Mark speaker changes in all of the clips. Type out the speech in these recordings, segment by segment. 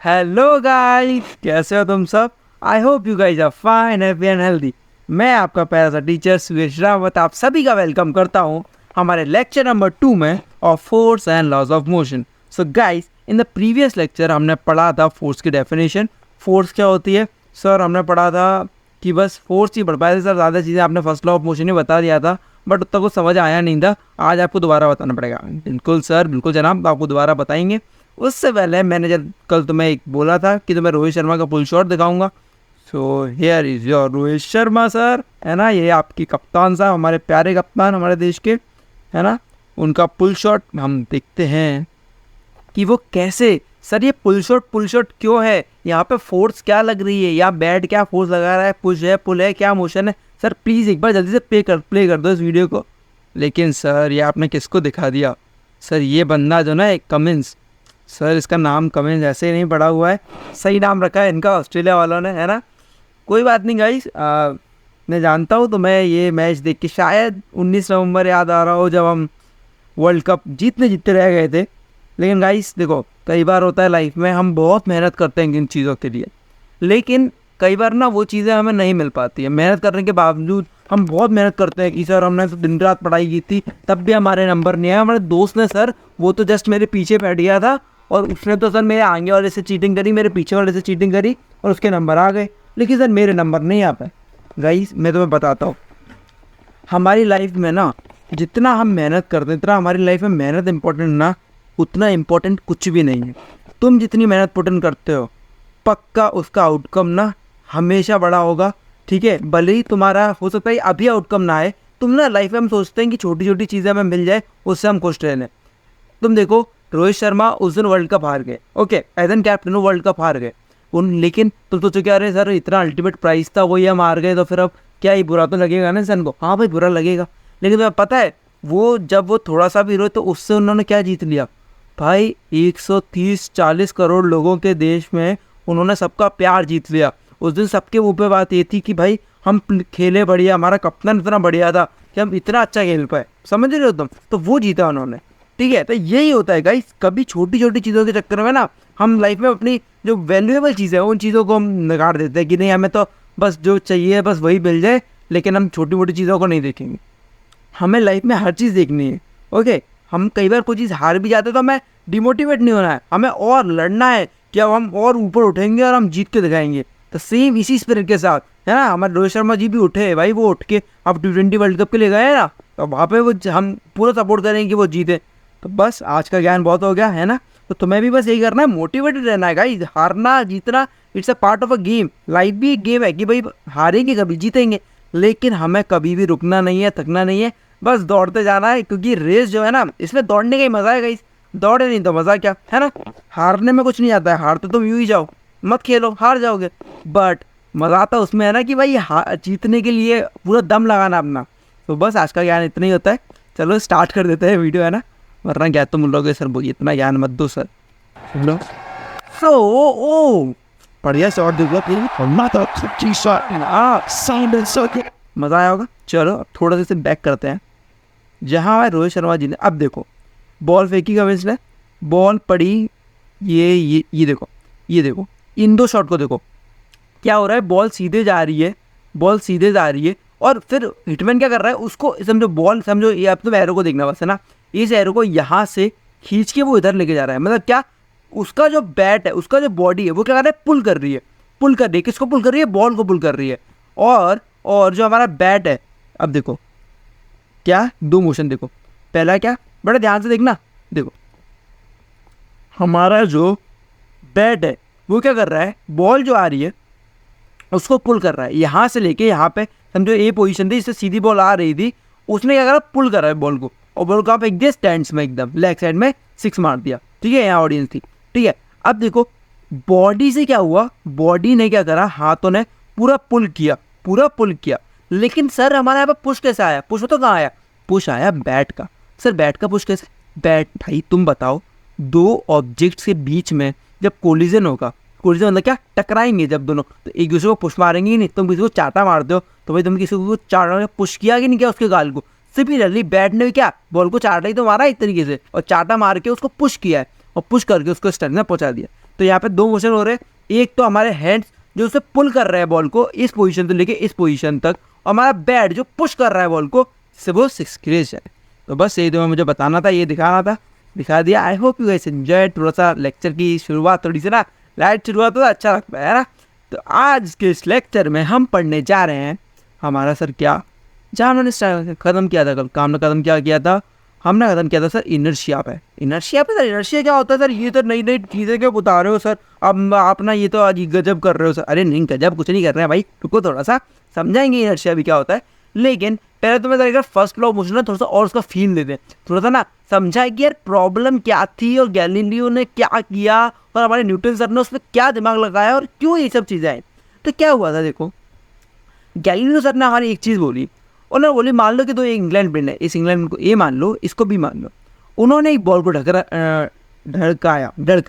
Speaker 1: Hello guys, कैसे हो तुम सब। I hope you guys are fine, happy and healthy. मैं आपका प्यारा सा टीचर सुरेश रावत आप सभी का वेलकम करता हूँ हमारे लेक्चर नंबर 2 में of force and laws of motion. So guys, in the previous lecture हमने पढ़ा था फोर्स की डेफिनेशन। फोर्स क्या होती है सर, हमने पढ़ा था कि बस फोर्स ही पढ़ पाए थे सर, ज़्यादा चीज़ें आपने फर्स्ट लॉ ऑफ मोशन ही बता दिया था, बट उतना कुछ समझ आया नहीं था। आज आपको दोबारा बताना पड़ेगा। बिल्कुल सर, बिल्कुल जनाब, आपको दोबारा बताएंगे। उससे पहले मैंने जब कल तुम्हें एक बोला था कि तुम्हें रोहित शर्मा का पुल शॉट दिखाऊंगा। So here is your Rohit Sharma sir, है ना। ये आपकी कप्तान साहब, हमारे प्यारे कप्तान हमारे देश के, है ना। उनका पुल शॉट हम देखते हैं कि वो कैसे। सर ये पुल शॉट क्यों है, यहाँ पे फोर्स क्या लग रही है, या बैट क्या फोर्स लगा रहा है, पुश है पुल है, क्या मोशन है। सर प्लीज़ एक बार जल्दी से प्ले कर दो इस वीडियो को। लेकिन सर ये आपने किसको दिखा दिया। सर ये बंदा जो ना, एक कमिंस, सर इसका नाम कमिंस ऐसे ही नहीं पड़ा हुआ है, सही नाम रखा है इनका ऑस्ट्रेलिया वालों ने, है ना। कोई बात नहीं गाइस, मैं जानता हूँ। तो मैं ये मैच देख के शायद 19 नवंबर याद आ रहा हो, जब हम वर्ल्ड कप जीतते रह गए थे। लेकिन गाइस देखो, कई बार होता है लाइफ में, हम बहुत मेहनत करते हैं इन चीज़ों के लिए, लेकिन कई बार ना वो चीज़ें हमें नहीं मिल पाती है। मेहनत करने के बावजूद हम बहुत मेहनत करते हैं कि सर हमने तो दिन रात पढ़ाई की थी, तब भी हमारे नंबर नहीं आए। हमारे दोस्त ने सर, वो तो जस्ट मेरे पीछे बैठ गया था और उसने तो सर मेरे आगे वाले से चीटिंग करी, मेरे पीछे वाले से चीटिंग करी और उसके नंबर आ गए, लेकिन सर मेरे नंबर नहीं आ पाए। गाइस मैं तुम्हें बताता हूँ, हमारी लाइफ में ना जितना हम मेहनत करते हैं, इतना हमारी लाइफ में मेहनत इंपॉर्टेंट ना, उतना इम्पोर्टेंट कुछ भी नहीं है। तुम जितनी मेहनत पुट इन करते हो, पक्का उसका आउटकम ना हमेशा बड़ा होगा। ठीक है, भले ही तुम्हारा हो सकता है अभी आउटकम ना आए। तुम ना लाइफ में हम सोचते हैं कि छोटी छोटी चीज़ें हमें मिल जाए, उससे हम खुश रहने। तुम देखो, रोहित शर्मा उस दिन वर्ल्ड कप हार गए, ओके, एज एन कैप्टन वो वर्ल्ड कप हार गए लेकिन तुम सोचो क्या, अरे सर इतना अल्टीमेट प्राइस था, वही हम हार गए, तो फिर अब क्या ही बुरा तो लगेगा ना सन को। हाँ भाई, बुरा लगेगा, लेकिन तुम्हें पता है वो जब वो थोड़ा सा भी रोए तो उससे उन्होंने क्या जीत लिया भाई। 130-40 करोड़ लोगों के देश में उन्होंने सबका प्यार जीत लिया। उस दिन सबके मुँह पे बात ये थी कि भाई हम खेले बढ़िया, हमारा कप्तान इतना बढ़िया था कि हम इतना अच्छा खेल पाए, समझ रहे हो तुम। तो वो जीता उन्होंने। ठीक है, तो यही होता है गाइस, कभी छोटी छोटी चीज़ों के चक्कर में ना हम लाइफ में अपनी जो वैल्यूएबल चीज़ें हैं उन चीज़ों को हम नकार देते हैं कि नहीं, हमें तो बस जो चाहिए बस वही मिल जाए, लेकिन हम छोटी मोटी चीज़ों को नहीं देखेंगे। हमें लाइफ में हर चीज़ देखनी है, ओके। हम कई बार कोई चीज़ हार भी जाते हैं तो हमें डिमोटिवेट नहीं होना है, हमें और लड़ना है कि अब हम और ऊपर उठेंगे और हम जीत के दिखाएंगे। तो सेम इसी स्पिरिट के साथ, है ना, हमारे रोहित शर्मा जी भी उठे भाई, वो उठ के अब T20 वर्ल्ड कप के लिए गए ना, तो वहाँ पे वो हम पूरा सपोर्ट करेंगे कि वो जीते। तो बस आज का ज्ञान बहुत हो गया, है ना। तो तुम्हें भी बस यही करना है, मोटिवेटेड रहना है गाइस। हारना जीतना it's a part of a game. Life भी एक गेम है कि भाई हारेंगे कभी जीतेंगे, लेकिन हमें कभी भी रुकना नहीं है, थकना नहीं है, बस दौड़ते जाना है। क्योंकि रेस जो है ना, इसमें दौड़ने का ही मज़ा है गाइस। दौड़े नहीं तो मज़ा क्या, है ना। हारने में कुछ नहीं आता है, हारते तुम यूँ ही जाओ, मत खेलो, हार जाओगे। बट मज़ा आता उसमें है ना कि भाई जीतने के लिए पूरा दम लगाना अपना। तो बस आज का ज्ञान इतना ही होता है। चलो स्टार्ट कर देते हैं वीडियो, है ना, वरना क्या तुम लोगे सर बोलिए इतना ज्ञान मत दो सर। लो ओ बढ़िया शॉट दे दिया, मज़ा आया होगा। चलो अब थोड़ा सा इसे बैक करते हैं जहाँ है रोहित शर्मा जी ने। अब देखो, बॉल फेंकी कमिंस ने, बॉल पड़ी, ये देखो, ये देखो, इन दो शॉट को देखो क्या हो रहा है। बॉल सीधे जा रही है, बॉल सीधे जा रही है, और फिर हिटमैन क्या कर रहा है, उसको समझो, बॉल समझो, ये अब तो एरो को देखना बस, है ना। इस एरो को यहाँ से खींच के वो इधर लेके जा रहा है, मतलब क्या, उसका जो बैट है, उसका जो बॉडी है, वो क्या कर रहा है, पुल कर रही है, पुल कर रही है। किसको पुल कर रही है, बॉल को पुल कर रही है। और जो हमारा बैट है, अब देखो क्या, दो मोशन देखो। पहला क्या, बड़े ध्यान से देखना, देखो हमारा जो बैट है वो क्या कर रहा है, बॉल जो आ रही है उसको पुल कर रहा है, यहाँ से लेके यहाँ पे समझो ए पोजीशन थी, इससे सीधी बॉल आ रही थी, उसने क्या करा, पुल कर रहा है बॉल को, और बॉल कहाँ फेंक दिया, स्टैंड्स में, एकदम लेग साइड में 6 मार दिया। ठीक है, यहाँ ऑडियंस थी। ठीक है, अब देखो बॉडी से क्या हुआ, बॉडी ने क्या करा, हाथों ने पूरा पुल किया, पूरा पुल किया। लेकिन सर हमारे यहाँ पर पुश कैसे आया, पुश तो कहाँ आया, पुश आया बैट का। सर बैट का पुश कैसे, बैट भाई तुम बताओ, दो ऑब्जेक्ट्स के बीच में जब कोलिजन होगा, कोलिजन मतलब क्या, टकराएंगे जब दोनों, तो एक दूसरे को पुश मारेंगे ही नहीं। तुम किसी को चाटा मार दो तो भाई तुम किसी को चाटा पुश किया कि नहीं किया उसके गाल को। सिमिलरली बैट ने भी क्या, बॉल को चाटा ही तो मारा एक तरीके से, और चाटा मार के उसको पुश किया है, और पुश करके उसको स्टैंड में पहुंचा दिया। तो यहाँ पे दो मोशन हो रहे हैं, एक तो हमारे हैंड्स जो उसे पुल कर रहे हैं बॉल को इस पोजीशन से लेके इस पोजीशन तक, और हमारा बैट जो पुश कर रहा है बॉल को जिससे वो 6 क्रीज जाए। तो बस यही तो मुझे बताना था, ये दिखाना था, दिखा दिया। आई होप यू गाइस एंजॉय। थोड़ा सा लेक्चर की शुरुआत थोड़ी सी ना लाइट शुरुआत होता अच्छा लगता है ना। तो आज के इस लेक्चर में हम पढ़ने जा रहे हैं हमारा सर क्या जहाँ हमने ख़त्म किया था, कल काम ख़त्म क्या किया था, हमने ख़त्म किया था सर इनर्शिया पे। इनर्शिया पे सर, इनर्शिया क्या होता है सर? ये तो नई नई चीज़ें क्यों बता रहे हो सर? अब आप ना ये तो आज गजब कर रहे हो सर। अरे नहीं, गजब कुछ नहीं कर रहे हैं भाई, रुको थोड़ा सा, समझाएंगे इनर्शिया भी क्या होता है। लेकिन पहले तो मैं सर एक बार फर्स्ट लॉ ऑफ मोशन ना थोड़ा सा और उसका फील दे दें, थोड़ा सा ना समझाए कि यार प्रॉब्लम क्या थी और गैलीलियो ने क्या किया और हमारे न्यूटन सर ने उसमें क्या दिमाग लगाया और क्यों ये सब चीज़ें आई। तो क्या हुआ था देखो, गैलीलियो सर ने हमारी एक चीज़ बोली, उन्होंने बोली मान लो कि तो ये इंग्लैंड पिंड है, इस इंग्लैंड को ये मान लो, इसको भी मान लो। उन्होंने एक बॉल को ढड़काया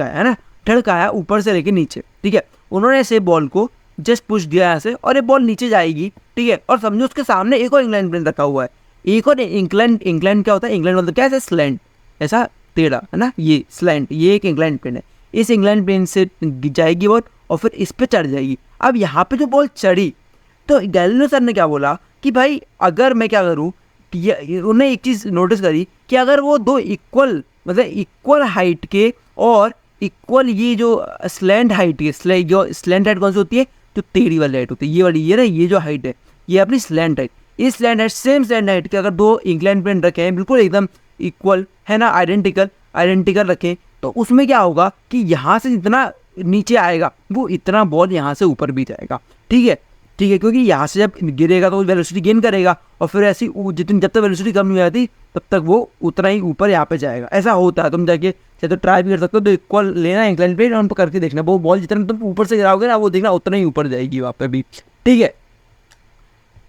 Speaker 1: है ना, ढड़काया ऊपर से लेके नीचे, ठीक है। उन्होंने ऐसे बॉल को जस्ट पुश दिया ऐसे और ये बॉल नीचे जाएगी, ठीक है। और समझो उसके सामने एक और इंग्लैंड पिन रखा हुआ है, एक और इंग्लैंड क्या होता है, इंग्लैंड मतलब क्या है, स्लैंट, ऐसा टेढ़ा है ना, ये स्लैंट, ये एक इंग्लैंड पिन है। इस इंग्लैंड पिन से जाएगी बॉल और फिर इस पर चढ़ जाएगी। अब यहाँ पे जो बॉल चढ़ी तो गैलीलियो सर ने क्या बोला कि भाई अगर मैं क्या करूँ, उन्हें एक चीज़ नोटिस करी कि अगर वो दो इक्वल मतलब इक्वल हाइट के और इक्वल ये जो स्लैंट हाइट है, स्लैंट हाइट कौन सी होती है, जो टेढ़ी वाली हाइट होती है, ये वाली, ये ना, ये जो हाइट है ये अपनी स्लैंट हाइट, इस slant height same slant height के अगर दो इंग्लैंड पेन रखे हैं बिल्कुल एकदम इक्वल है ना, आइडेंटिकल रखें, तो उसमें क्या होगा कि यहाँ से जितना नीचे आएगा वो इतना बॉल यहाँ से ऊपर भी जाएगा, ठीक है, क्योंकि यहाँ से जब गिरेगा तो वेलोसिटी गेन करेगा और फिर ऐसी जितनी जब तक वेलोसिटी कम नहीं आती तब तक वो उतना ही ऊपर यहाँ पे जाएगा। ऐसा होता है, तुम जाके चाहे तो ट्राई भी कर सकते हो, तो इक्वल लेना इंक्लाइन प्लेन और उन पर करके देखना, वो बॉल जितना तुम ऊपर से गिराओगे ना वो देखना उतना ही ऊपर जाएगी वहाँ पे भी, ठीक है।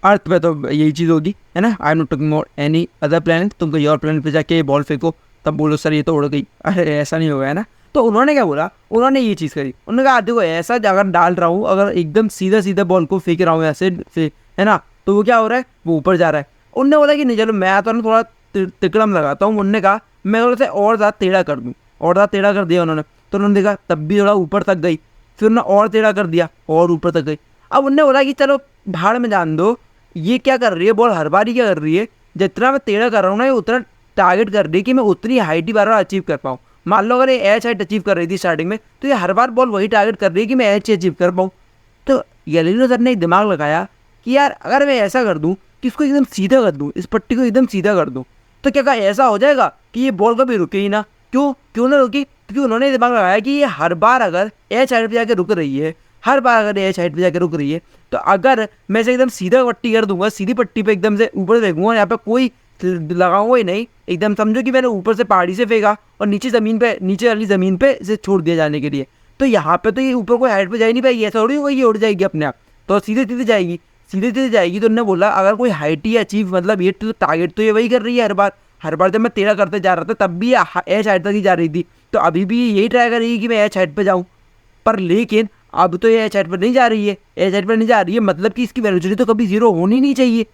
Speaker 1: अर्थ पे तो यही चीज़ होगी है ना। I am not talking about any other planet. तुम कहीं और प्लेनेट पे जाके बॉल फेंको तब बोलो सर ये तो उड़ गई, अरे ऐसा नहीं होगा है ना। तो उन्होंने क्या बोला, उन्होंने ये चीज़ करी, उन्होंने कहा देखो ऐसा अगर डाल रहा हूँ, अगर एकदम सीधा बॉल को फेंक रहा हूँ ऐसे है ना, तो वो क्या हो रहा है, वो ऊपर जा रहा है। उन्होंने बोला कि नहीं चलो मैं तो ना थोड़ा तिकड़म लगाता हूँ। उन्होंने कहा मैं थोड़ा सा और ज़्यादा टेढ़ा कर दूँ, और ज़्यादा टेढ़ा कर दिया उन्होंने, तो उन्होंने देखा तब भी थोड़ा ऊपर तक गई, फिर उन्होंने और टेढ़ा कर दिया और ऊपर तक गई। अब उन्होंने बोला कि चलो भाड़ में जान दो, ये क्या कर रही है बॉल, हर बार ही क्या कर रही है, जितना मैं टेढ़ा कर रहा हूँ ना ये उतना टारगेट कर रही है कि मैं उतनी हाइट ही बार अचीव कर पाऊँ। मान लो अगर ये एच हाइट अचीव कर रही थी स्टार्टिंग में, तो ये हर बार बॉल वही टारगेट कर रही है कि मैं एच अचीव कर पाऊँ। तो गैलीलियो सर ने एक दिमाग लगाया कि यार अगर मैं ऐसा कर दूँ कि इसको एकदम सीधा कर दूँ, इस पट्टी को एकदम सीधा कर दूँ, तो क्या ऐसा हो जाएगा कि ये बॉल कभी रुके ही ना। क्यों ना रुकी, क्योंकि उन्होंने दिमाग लगाया कि ये हर बार अगर एच हाइट पर जाकर रुक रही है, हर बार अगर एच हाइट पर जाकर रुक रही है, तो अगर मैं इसे एकदम सीधा पट्टी कर दूंगा, सीधी पट्टी पे एकदम से ऊपर फेंकूंगा, यहाँ पे कोई लगाऊंगा ही नहीं, एकदम समझो कि मैंने ऊपर से पहाड़ी से फेंका और नीचे ज़मीन पे, नीचे वाली ज़मीन पे इसे छोड़ दिया जाने के लिए, तो यहाँ पे तो ये ऊपर कोई हाइट पे जा ही नहीं पाएगी, ऐसा थोड़ी होगा ये उड़ जाएगी अपने आप, तो सीधे सीधे जाएगी। तो उन्होंने बोला अगर कोई हाइट ही अचीव, मतलब ये तो टारगेट तो ये वही कर रही है हर बार जब मैं टेढ़ा करते जा रहा था तब भी एच हाइट तक ही जा रही थी, तो अभी भी यही ट्राई करेगी कि मैं एच हाइट पर जाऊँ, पर लेकिन अब तो ये एच हाइट पर नहीं जा रही है, एच हाइट पर नहीं जा रही है, मतलब कि इसकी वेलोसिटी तो कभी जीरो होनी नहीं चाहिए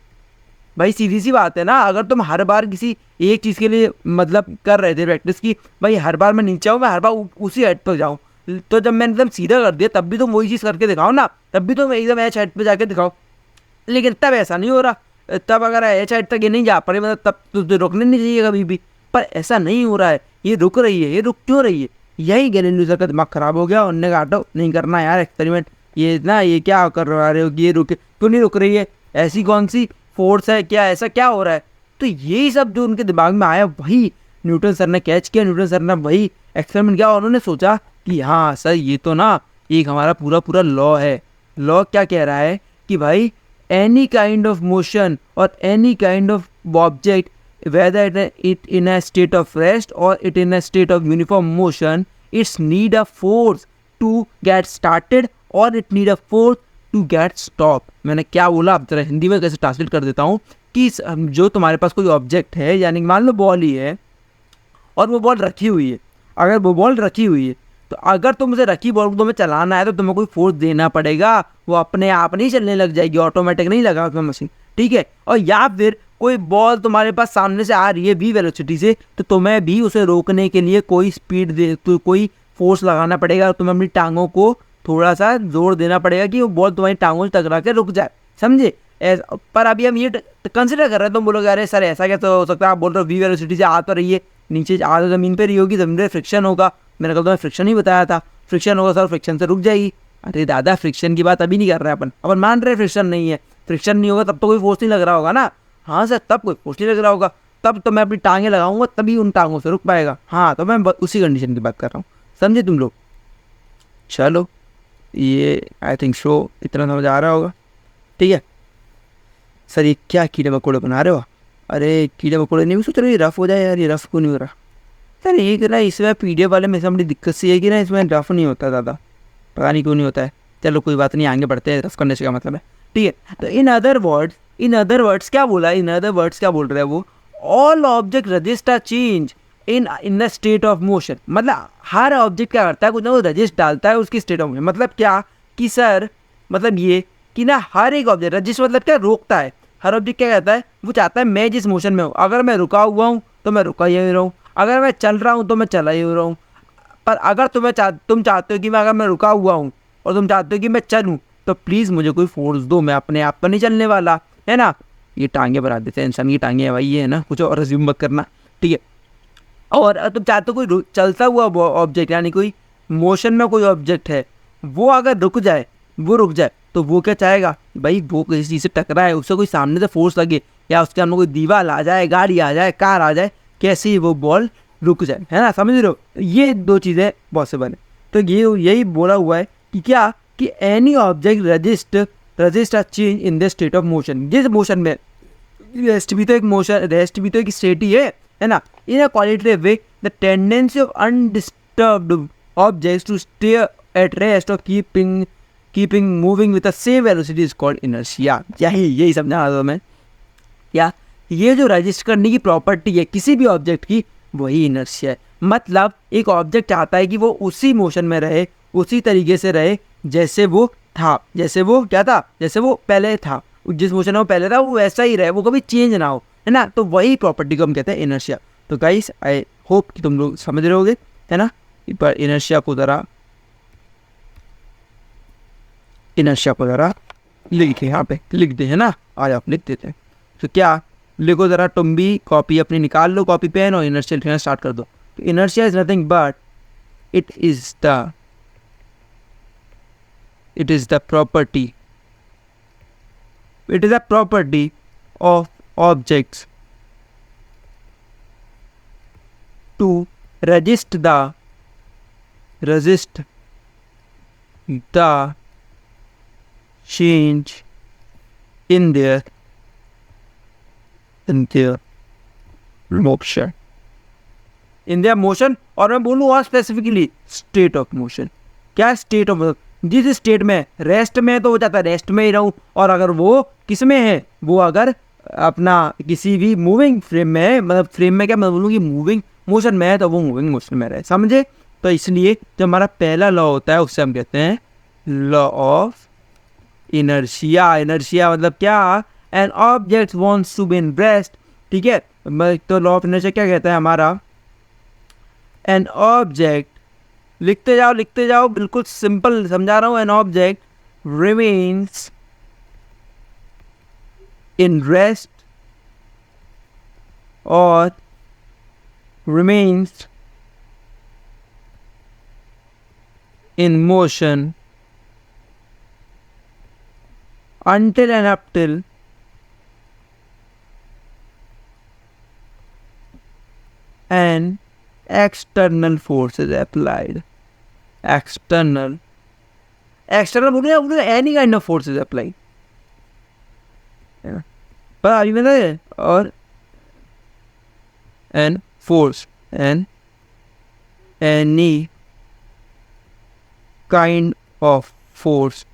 Speaker 1: भाई। सीधी सी बात है ना, अगर तुम हर बार किसी एक चीज़ के लिए मतलब कर रहे थे प्रैक्टिस की, भाई हर बार मैं नीचे आऊँ, मैं हर बार उसी हाइट पर जाऊँ, तो जब मैंने एकदम सीधा कर दिया तब भी तुम वही चीज़ करके दिखाओ ना, तब भी तुम एकदम एच हाइट पर जाके दिखाओ। लेकिन तब ऐसा नहीं हो रहा, तब अगर एच हाइट तक ये नहीं जा पा रही, मतलब तब तो रुकने नहीं चाहिए कभी भी, पर ऐसा नहीं हो रहा है, ये रुक रही है, ये रुक क्यों रही है। यही गैलीलियो सर का दिमाग खराब हो गया, उन्होंने कहा तो नहीं करना यार एक्सपेरिमेंट, ये ना ये क्या कर रहे हो कि ये रुके क्यों नहीं रुक रही है, ऐसी कौन सी फोर्स है, क्या ऐसा क्या हो रहा है। तो यही सब जो उनके दिमाग में आया वही न्यूटन सर ने कैच किया, न्यूटन सर ने वही एक्सपेरिमेंट किया, उन्होंने सोचा कि हाँ सर ये तो ना एक हमारा पूरा लॉ है। लॉ क्या कह रहा है कि भाई एनी काइंड ऑफ मोशन और any kind of object whether it in a state of rest or it in a state of uniform motion, it's need a force to get started or it need a force to get stop। मैंने क्या बोला, अब जरा हिंदी में कैसे translate कर देता हूँ कि जो तुम्हारे पास कोई ऑब्जेक्ट है, यानी मान लो बॉल ही है और वो बॉल रखी हुई है, अगर वो बॉल रखी हुई है तो अगर तुम उसे रखी बॉल को तुम्हें चलाना है तो तुम्हें कोई फोर्स देना पड़ेगा, वो अपने आप नहीं चलने लग जाएगी, ऑटोमेटिक नहीं लगा उसमें मशीन, ठीक है। और या फिर कोई बॉल तुम्हारे पास सामने से आ रही है वी वेलोसिटी से, तो तुम्हें भी उसे रोकने के लिए कोई स्पीड दे, तो कोई फोर्स लगाना पड़ेगा, तुम्हें अपनी टांगों को थोड़ा सा जोर देना पड़ेगा कि वो बॉल तुम्हारी टांगों से टकरा के रुक जाए, समझे। पर अभी हम ये कंसिडर कर रहे हैं, तुम बोलोगे अरे सर ऐसा कैसे हो सकता है, आप बोल रहे हो वी वेलोसिटी से आ तो रही है, नीचे आ तो ज़मीन पे रही होगी, ज़मीन पे फ्रिक्शन होगा। मैंने कहा तुम्हें फ्रिक्शन ही बताया था, फ्रिक्शन होगा सर, फ्रिक्शन से रुक जाएगी। अरे दादा फ्रिक्शन की बात अभी नहीं कर रहे हैं अपन मान रहे फ्रिक्शन नहीं है, फ्रिक्शन नहीं होगा तब तो कोई फोर्स नहीं लग रहा होगा ना। हाँ सर तब कोई फोर्स नहीं लग रहा होगा, तब तो मैं अपनी टांगें लगाऊंगा तभी उन टांगों से रुक पाएगा। हाँ तो मैं उसी कंडीशन की बात कर रहा हूँ, समझे तुम लोग। चलो ये आई थिंक सो इतना समझ आ रहा होगा, ठीक है। सर ये क्या कीड़े मकोड़े बना रहे हो? अरे कीड़े मकोड़े नहीं, सोच रहे रफ़ हो जाए यार, ये रफ़ क्यों नहीं हो रहा? सर एक ना इसमें PDF वाले में से बड़ी दिक्कत सी है कि ना इसमें रफ़ नहीं होता ज़्यादा, पता नहीं क्यों नहीं होता है। चलो कोई बात नहीं, आगे बढ़ते हैं, रफ़ करने से क्या मतलब है, ठीक है। तो इन अदर वर्ड्स क्या बोला, इन अदर वर्ड्स क्या बोल रहे हैं वो, all object register change in the state of motion. मतलब हर ऑब्जेक्ट क्या करता है, कुछ ना कुछ रजिस्ट डालता है उसकी स्टेट ऑफ मोशन। मतलब क्या कि सर मतलब ये कि ना हर एक ऑब्जेक्ट रजिस्ट मतलब क्या, रोकता है। हर ऑब्जेक्ट क्या कहता है, वो चाहता है मैं जिस मोशन में हूँ, अगर मैं रुका हुआ हूँ तो मैं रुका ही रहूँ, अगर मैं चल रहा हूँ तो मैं चला ही रहूँ। पर अगर तुम चाहते हो कि मैं अगर मैं रुका हुआ हूँ और तुम चाहते हो कि मैं चलूँ, तो प्लीज़ मुझे कोई फोर्स दो, मैं अपने आप पर नहीं चलने वाला, है ना। ये टांगे बना देते हैं इंसान की टांगे है भाई, ये है ना, कुछ और अज्यूम मत करना, ठीक है। और तुम चाहते हो कोई चलता हुआ ऑब्जेक्ट यानी कोई मोशन में कोई ऑब्जेक्ट है, वो अगर रुक जाए, वो रुक जाए, तो वो क्या चाहेगा भाई, वो किसी चीज़ से टकराए, उससे कोई सामने से फोर्स लगे, या उसके सामने कोई दीवार आ जाए, गाड़ी आ जाए, कार आ जाए, कैसे ही वो बॉल रुक जाए, है ना, समझ रहे हो। ये दो चीज़ें पॉसिबल है। तो ये यही बोला हुआ है कि क्या कि any object resist a change in the state of motion. जिस मोशन में रेस्ट भी तो एक मोशन, रेस्ट भी तो एक स्टेट ही है ना। In a qualitative way the tendency of undisturbed objects to stay at rest और keeping moving with the same velocity is called inertia. यही समझा रहा था मैं, या ये जो रजिस्टर करने की प्रॉपर्टी है किसी भी ऑब्जेक्ट की, वही इनर्शिया है। मतलब एक ऑब्जेक्ट चाहता है कि वो उसी मोशन में रहे, उसी तरीके से रहे जैसे वो था, जैसे वो क्या था, जैसे वो पहले था, जिस मोशन में वो पहले था वो वैसा ही रहे, वो कभी चेंज ना हो, है ना। तो वही प्रॉपर्टी को हम कहते हैं इनर्शिया। तो गाइस आई होप कि तुम लोग समझ रहे होगे, है ना। पर इनर्शिया को ज़रा लिखे, यहाँ पे लिख दे, है ना, आज आप लिख देते हैं। तो क्या लिखो ज़रा, तुम भी कॉपी अपनी निकाल लो, कॉपी पेन, और इनर्शिया लिखना स्टार्ट कर दो। तो inertia is nothing but it is the property of objects to resist the change in their motion, और मैं बोलूँ और स्पेसिफिकली स्टेट ऑफ मोशन। क्या स्टेट ऑफ मोशन, जिस स्टेट में रेस्ट में है तो वो चाहता है रेस्ट में ही रहूँ, और अगर वो किस में है, वो अगर अपना किसी भी मूविंग फ्रेम में है, मतलब फ्रेम में क्या मैं बोलूँ कि मूविंग मोशन में है, तो वो मूविंग मोशन में रहे, समझे। तो इसलिए जो हमारा पहला लॉ होता है उससे हम कहते हैं लॉ ऑफ इनर्शिया। इनर्शिया मतलब क्या, an object wants to be in rest, ठीक है। तो लॉ ऑफ इनर्शिया क्या कहता है हमारा, एन ऑब्जेक्ट, लिखते जाओ, बिल्कुल सिंपल समझा रहा हूँ। N object remains in rest और remains in motion until and up till an external force is applied. External बोलिए any kind of force is applied, पर अभी मतलब और and force and any kind of force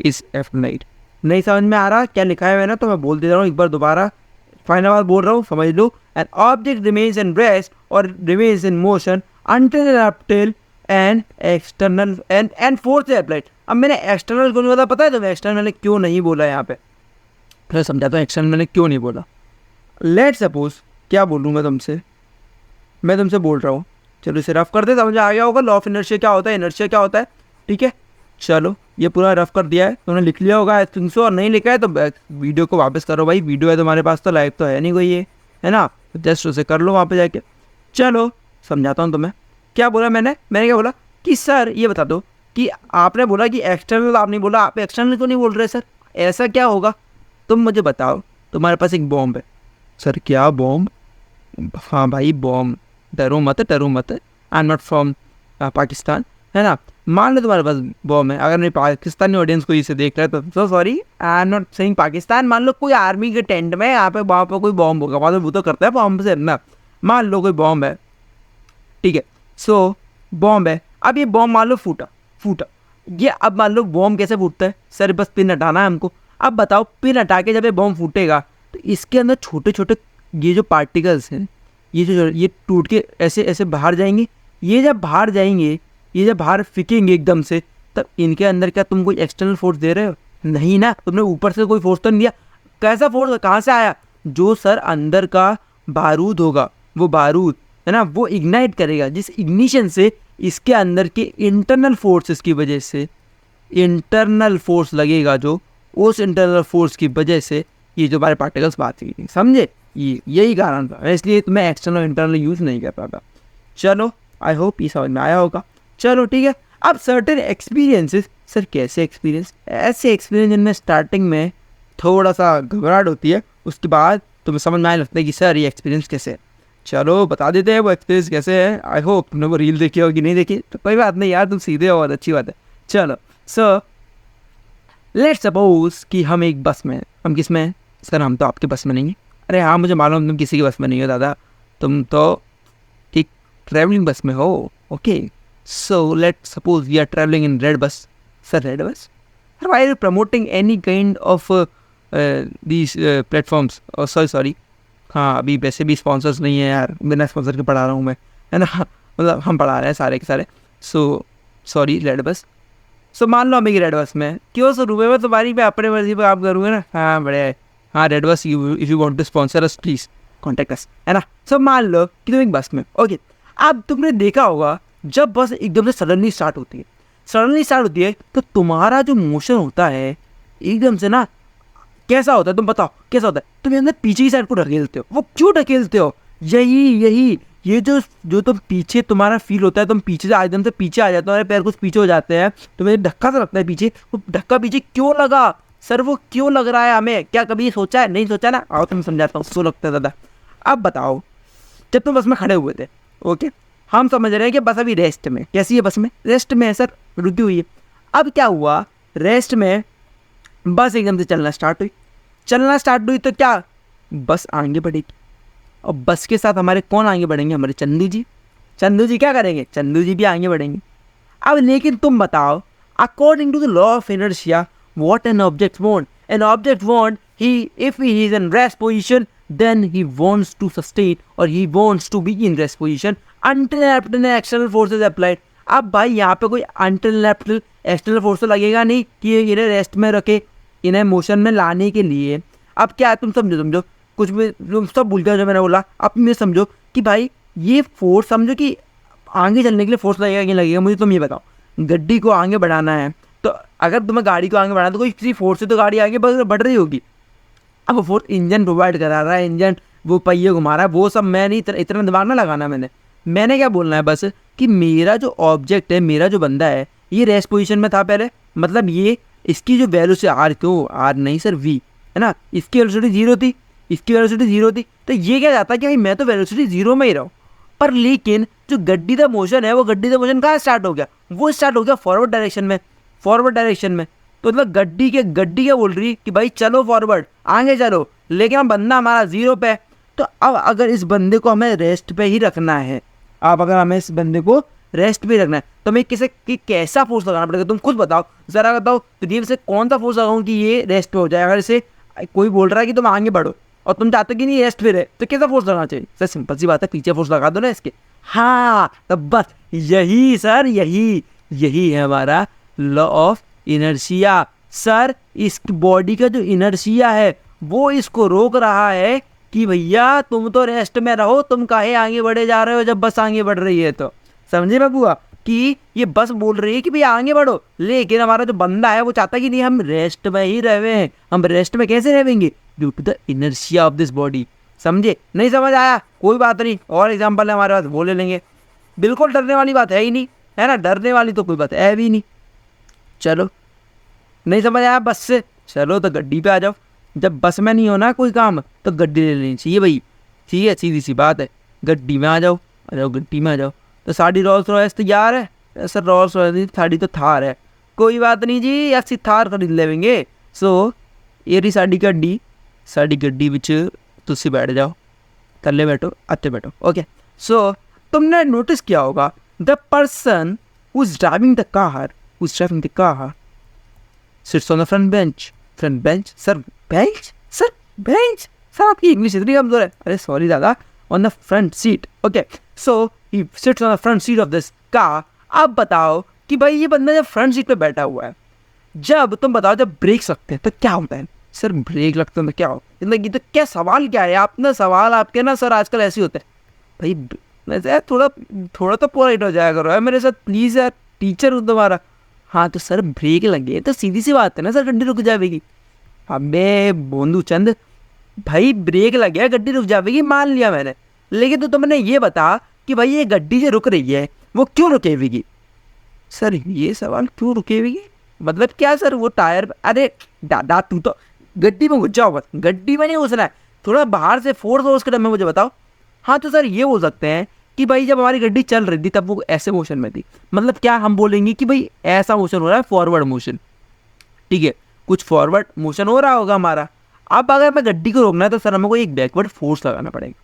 Speaker 1: is applied। नहीं समझ में आ रहा क्या लिखा है मैंने, तो मैं बोल दे रहा हूँ एक बार दोबारा, फाइनल बार बोल रहा हूँ, समझ लो। An object remains in rest और remains in motion until and up till an external and force is applied। अब मैंने एक्सटर्नल क्यों नहीं बोला पता है तुम्हें, एक्सटर्नल मैंने क्यों नहीं बोला यहाँ पे, फिर समझाता हूँ एक्सटर्नल मैंने क्यों नहीं बोला। लेट सपोज क्या बोलूँ मैं तुमसे बोल रहा हूँ चलो इसे रफ कर दे, समझ आ गया होगा लॉ ऑफ इनर्शिया क्या होता है, इनर्शिया क्या होता है। ठीक है, चलो ये पूरा रफ कर दिया है, तुमने लिख लिया होगा आई थिंक सो, और नहीं लिखा है तो वीडियो को वापस करो भाई, वीडियो है तुम्हारे पास तो, लाइव तो है नहीं कोई ये, है ना, जस्ट उसे कर लो वहाँ पे जाके। चलो समझाता हूँ तुम्हें, क्या बोला मैंने क्या बोला कि सर ये बता दो कि आपने बोला कि एक्सटर्नल, आपने बोला आप एक्सटर्नल क्यों नहीं बोल रहे सर, ऐसा क्या होगा, तुम मुझे बताओ। तुम्हारे पास एक बॉम्ब है। सर क्या बॉम्ब? हाँ भाई बॉम्ब, डरो मत, I am not from Pakistan, है ना। मान लो तुम्हारे पास बॉम्ब है, अगर मेरी पाकिस्तानी ऑडियंस को इसे देख रहा है तो sorry, I am not saying Pakistan. मान लो कोई आर्मी के टेंट में यहाँ पे वहाँ पर कोई बॉम्ब होगा, वहाँ वो तो करता है बॉम्ब से ना। मान लो कोई बॉम्ब है, ठीक है, सो बॉम्ब है, अब ये बॉम्ब मान लो फूटा, ये अब मान लो बॉम्ब कैसे फूटता है सर, बस पिन हटाना है हमको। अब बताओ पिन हटा के जब ये बॉम्ब फूटेगा तो इसके अंदर छोटे छोटे ये जो पार्टिकल्स हैं, ये टूट के ऐसे ऐसे बाहर जाएंगे। ये जब बाहर जाएंगे, ये जब बाहर फेंकेंगे एकदम से, तब इनके अंदर क्या तुम कोई एक्सटर्नल फोर्स दे रहे हो? नहीं ना, तुमने ऊपर से कोई फोर्स तो नहीं दिया। कैसा फोर्स, कहाँ से आया? जो सर अंदर का बारूद होगा, वो बारूद है ना, वो इग्नाइट करेगा, जिस इग्निशन से इसके अंदर के इंटरनल फोर्सेस की वजह से इंटरनल फोर्स लगेगा, जो उस इंटरनल फोर्स की वजह से ये जो हमारे पार्टिकल्स बात की, समझे, ये यही कारण था, इसलिए मैं एक्सटर्नल इंटरनल यूज़ नहीं कर पाता। चलो आई होप ये समझ में आया होगा। चलो ठीक है, अब सर्टेन एक्सपीरियंसेस, सर कैसे एक्सपीरियंस? ऐसे एक्सपीरियंस जिनमें स्टार्टिंग में थोड़ा सा घबराहट होती है, उसके बाद तुम्हें समझ में आने लगता है कि सर ये एक्सपीरियंस कैसे है। चलो बता देते हैं वो एक्सपीरियंस कैसे है। आई होप तुमने वो रील देखी होगी, नहीं देखी तो कोई बात नहीं यार, तुम सीधे हो, बहुत अच्छी बात है। चलो सर लेट्स सपोज कि हम एक बस में हैं। हम किस में हैं सर? हम तो आपके बस में नहीं हैं। अरे हाँ मुझे मालूम तुम किसी की बस में नहीं हो दादा, तुम तो एक ट्रैवलिंग बस में हो। Okay so let's suppose we are travelling in red bus. Sir red bus? Sir why are you promoting any kind of these platforms? Sorry हाँ अभी वैसे भी स्पॉन्सर्स नहीं है यार, बिना स्पॉन्सर के पढ़ा रहा हूँ मैं, है ना, मतलब हम पढ़ा रहे हैं सारे के सारे। So sorry red bus. सो मान लो हम एक रेड बस में है। क्यों सर रुपये में तुम्हारी मैं अपने मर्जी पर काम करूँगा ना। हाँ बढ़िया है, हाँ red bus, if you want to sponsor us please contact us, है ना। सो मान लो कि तुम एक बस में, ओके। अब तुमने देखा होगा जब बस एकदम से सडनली स्टार्ट होती है तो तुम्हारा जो मोशन होता है एकदम से ना कैसा होता है, तुम बताओ कैसा होता है? तुम अंदर पीछे की साइड को ढकेलते हो। वो क्यों ढकेलते हो? यही ये जो तुम पीछे तुम्हारा फील होता है, तुम पीछे से एकदम से पीछे आ जाते हो, पैर कुछ पीछे हो जाते हैं, तुम्हें धक्का सा लगता है पीछे। वो धक्का पीछे क्यों लगा सर? वो क्यों लग रहा है हमें? क्या कभी सोचा है? नहीं सोचा ना। आओ तुम समझाता हूँ, सो लगता है दादा। अब बताओ, जब तुम बस में खड़े हुए थे, ओके, हम समझ रहे हैं कि बस अभी रेस्ट में। कैसी है बस में? रेस्ट में है सर, रुकी हुई है। अब क्या हुआ, रेस्ट में बस एकदम से चलना स्टार्ट हुई तो क्या बस आगे बढ़ेगी, और बस के साथ हमारे कौन आगे बढ़ेंगे? हमारे चंदू जी क्या करेंगे? चंदू जी भी आगे बढ़ेंगे। अब लेकिन तुम बताओ, according to the law of inertia, what an object want, he if he is in rest position then he wants to sustain और he wants to be in rest position until external forces applied. अब भाई यहाँ पे कोई until external force तो लगेगा नहीं कि इन्हें रेस्ट में रखे, इन्हें मोशन में लाने के लिए। अब क्या है, तुम समझो कुछ भी, तुम सब भूल गए जो मैंने बोला। अब ये समझो कि भाई ये फोर्स, समझो कि आगे चलने के लिए फोर्स लगेगा कि नहीं लगेगा, मुझे तुम ये बताओ। गड्डी को आगे बढ़ाना है तो अगर तुम्हें गाड़ी को आगे बढ़ाना है तो कोई किसी फोर्स से तो गाड़ी आगे बढ़ रही होगी। अब वो फोर्स इंजन प्रोवाइड करा रहा है, इंजन वो पहिए घुमा रहा है, वो सब मैं नहीं, इतना दिमाग ना लगाना। मैंने क्या बोलना है बस कि मेरा जो ऑब्जेक्ट है, मेरा जो बंदा है, ये रेस्ट पोजीशन में था पहले, मतलब ये इसकी जो वेलोसिटी आर, क्यों आर नहीं सर वी, है ना, इसकी वेलोसिटी जीरो थी, तो ये क्या जाता है कि भाई मैं तो वेलोसिटी जीरो में ही रहूँ। पर लेकिन जो गड्डी का मोशन है, वो गड्डी का मोशन कहाँ स्टार्ट हो गया? वो स्टार्ट हो गया फॉरवर्ड डायरेक्शन में। तो मतलब गड्डी क्या बोल रही है कि भाई चलो फॉरवर्ड, आगे चलो, लेकिन अब बंदा हमारा जीरो पे है। तो अब अगर इस बंदे को हमें रेस्ट पे ही रखना है, तो मैं कैसा फोर्स लगाना पड़ेगा? तुम खुद बताओ, जरा बताओ तो से कौन सा फोर्स लगाऊं कि ये रेस्ट पे हो जाए? अगर इसे कोई बोल रहा है कि तुम आगे बढ़ो और तुम चाहते हो कि नहीं रेस्ट पे रहे, तो कैसा फोर्स लगाना चाहिए? सर सिंपल सी बात है, पीछे फोर्स लगा दो ना इसके। हाँ तो बस यही है हमारा लॉ ऑफ इनर्शिया। सर इस बॉडी का जो इनर्शिया है वो इसको रोक रहा है कि भैया तुम तो रेस्ट में रहो, तुम काहे आगे बढ़े जा रहे हो जब बस आगे बढ़ रही है। तो समझे बबुआ कि ये बस बोल रही है कि भैया आगे बढ़ो, लेकिन हमारा जो बंदा है वो चाहता है कि नहीं हम रेस्ट में ही रहे हैं। हम रेस्ट में कैसे रहेंगे? Due to the inertia of this body. समझे? नहीं समझ आया? कोई बात नहीं, और एग्जाम्पल है हमारे पास, वो ले लेंगे। बिल्कुल डरने वाली बात है ही नहीं, है ना, डरने वाली तो कोई बात है भी नहीं। चलो, नहीं समझ आया बस से, चलो तो गड्डी पे आ जाओ। जब बस में नहीं होना कोई काम तो गड्डी ले लेनी चाहिए भाई, ठीक है, सीधी सी बात है। गड्डी में आ जाओ, गड्डी में आ जाओ। तो साड़ी रोल्स रॉयस तैयार है सर? रोल्स रॉयस साड़ी तो थार है, कोई बात नहीं जी, ऐसी थार खरीद लेंगे। सो ये रही साड़ी गड्डी, साड़ी गड्डी विच तुसी बैठ जाओ, थल्ले बैठो, अच्छे बैठो, ओके। सो तुमने नोटिस किया होगा the person who is driving the car, sits on the front bench. Front bench sir, bench sir, bench sir, आपकी इंग्लिश इतनी कमजोर है। अरे सॉरी दादा, on the front seat, okay. So he sits on the front seat of this car. अब बताओ कि भाई ये बंदा जब फ्रंट सीट पे बैठा हुआ है, जब तुम बताओ जब ब्रेक लगते हैं तो क्या होता है? सर ब्रेक लगते हैं तो क्या हो? मतलब ये तो क्या सवाल क्या है? आप ना सवाल आपके ना सर आजकल ऐसे होते हैं भाई। वैसे थोड़ा तो पोलाइट हो जाया करो यार मेरे साथ प्लीज़ यार, टीचर हूँ तुम्हारा। हाँ तो सर ब्रेक लगे तो सीधी सी बात है ना सर, गड्डी रुक जाएगी। अबे बोंदू चंद भाई, ब्रेक लग गया गड्डी रुक जाएगी, मान लिया मैंने, लेकिन तो तुमने ये बता कि भाई ये गड्डी जो रुक रही है वो क्यों रुकेगी? सर ये सवाल क्यों रुकेगी मतलब क्या सर? वो टायर, अरे दादा तू तो गड्डी में घुस जाओ, बस गड्डी में नहीं घुसना है, थोड़ा बाहर से फोर्स हो उसके टाइम में मुझे बताओ। हाँ तो सर ये बोल सकते हैं कि भाई जब हमारी गड्डी चल रही थी तब वो ऐसे मोशन में थी, मतलब क्या हम बोलेंगे कि भाई ऐसा मोशन हो रहा है, फॉरवर्ड मोशन, ठीक है, कुछ फॉरवर्ड मोशन हो रहा होगा हमारा। अब अगर मैं गड्डी को रोकना है तो सर हमें कोई एक बैकवर्ड फोर्स लगाना पड़ेगा।